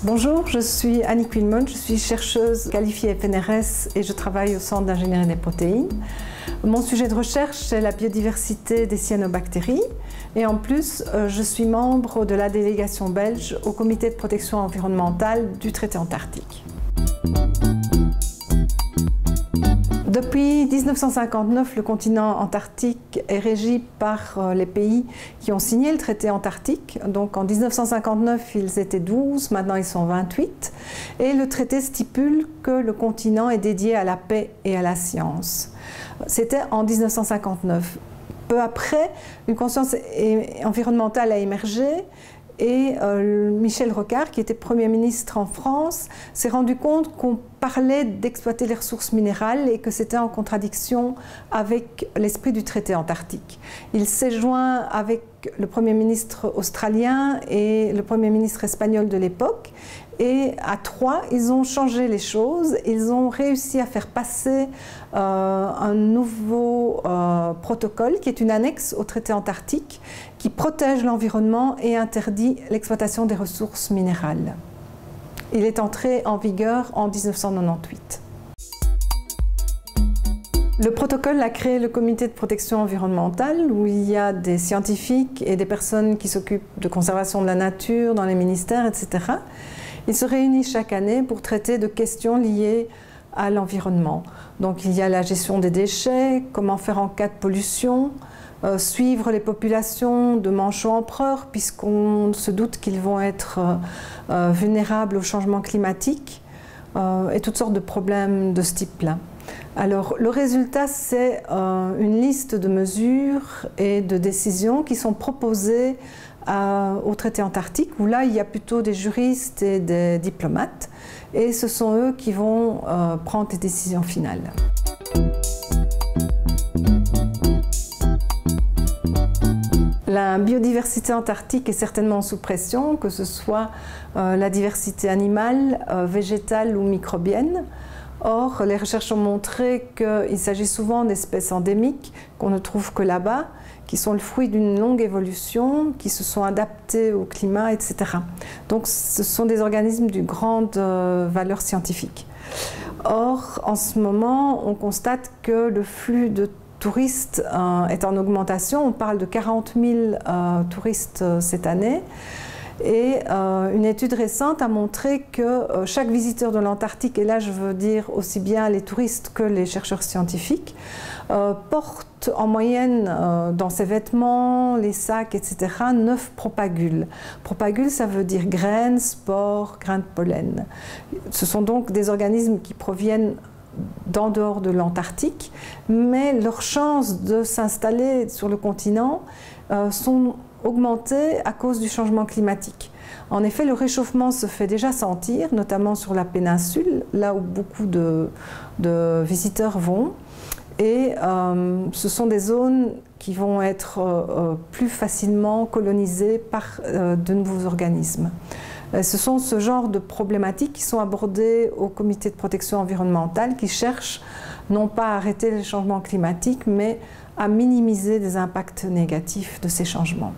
Bonjour, je suis Annie Quilmon, je suis chercheuse qualifiée FNRS et je travaille au Centre d'ingénierie des protéines. Mon sujet de recherche, c'est la biodiversité des cyanobactéries et en plus, je suis membre de la délégation belge au comité de protection environnementale du traité antarctique. Depuis 1959, le continent antarctique est régi par les pays qui ont signé le traité antarctique. Donc en 1959, ils étaient 12, maintenant ils sont 28. Et le traité stipule que le continent est dédié à la paix et à la science. C'était en 1959. Peu après, une conscience environnementale a émergé. Et Michel Rocard, qui était Premier ministre en France, s'est rendu compte qu'on parlait d'exploiter les ressources minérales et que c'était en contradiction avec l'esprit du traité antarctique. Il s'est joint avec le Premier ministre australien et le Premier ministre espagnol de l'époque. Et à trois, ils ont changé les choses. Ils ont réussi à faire passer un nouveau protocole qui est une annexe au traité antarctique qui protège l'environnement et interdit l'exploitation des ressources minérales. Il est entré en vigueur en 1998. Le protocole a créé le comité de protection environnementale où il y a des scientifiques et des personnes qui s'occupent de conservation de la nature dans les ministères, etc. Ils se réunissent chaque année pour traiter de questions liées à l'environnement. Donc il y a la gestion des déchets, comment faire en cas de pollution, suivre les populations de manchots empereurs puisqu'on se doute qu'ils vont être vulnérables au changement climatique et toutes sortes de problèmes de ce type-là. Alors le résultat, c'est une liste de mesures et de décisions qui sont proposées au traité antarctique, où là il y a plutôt des juristes et des diplomates, et ce sont eux qui vont prendre les décisions finales. La biodiversité antarctique est certainement sous pression, que ce soit la diversité animale, végétale ou microbienne. Or, les recherches ont montré qu'il s'agit souvent d'espèces endémiques qu'on ne trouve que là-bas, qui sont le fruit d'une longue évolution, qui se sont adaptées au climat, etc. Donc ce sont des organismes d'une grande valeur scientifique. Or, en ce moment, on constate que le flux de touristes est en augmentation. On parle de 40 000 touristes cette année. Et une étude récente a montré que chaque visiteur de l'Antarctique, et là je veux dire aussi bien les touristes que les chercheurs scientifiques, porte en moyenne dans ses vêtements, les sacs, etc., 9 propagules. Propagules, ça veut dire graines, spores, grains de pollen. Ce sont donc des organismes qui proviennent d'en dehors de l'Antarctique, mais leurs chances de s'installer sur le continent sont augmentées à cause du changement climatique. En effet, le réchauffement se fait déjà sentir, notamment sur la péninsule, là où beaucoup de visiteurs vont. Et ce sont des zones qui vont être plus facilement colonisées par de nouveaux organismes. Ce sont ce genre de problématiques qui sont abordées au comité de protection environnementale qui cherchent non pas à arrêter les changements climatiques, mais à minimiser les impacts négatifs de ces changements.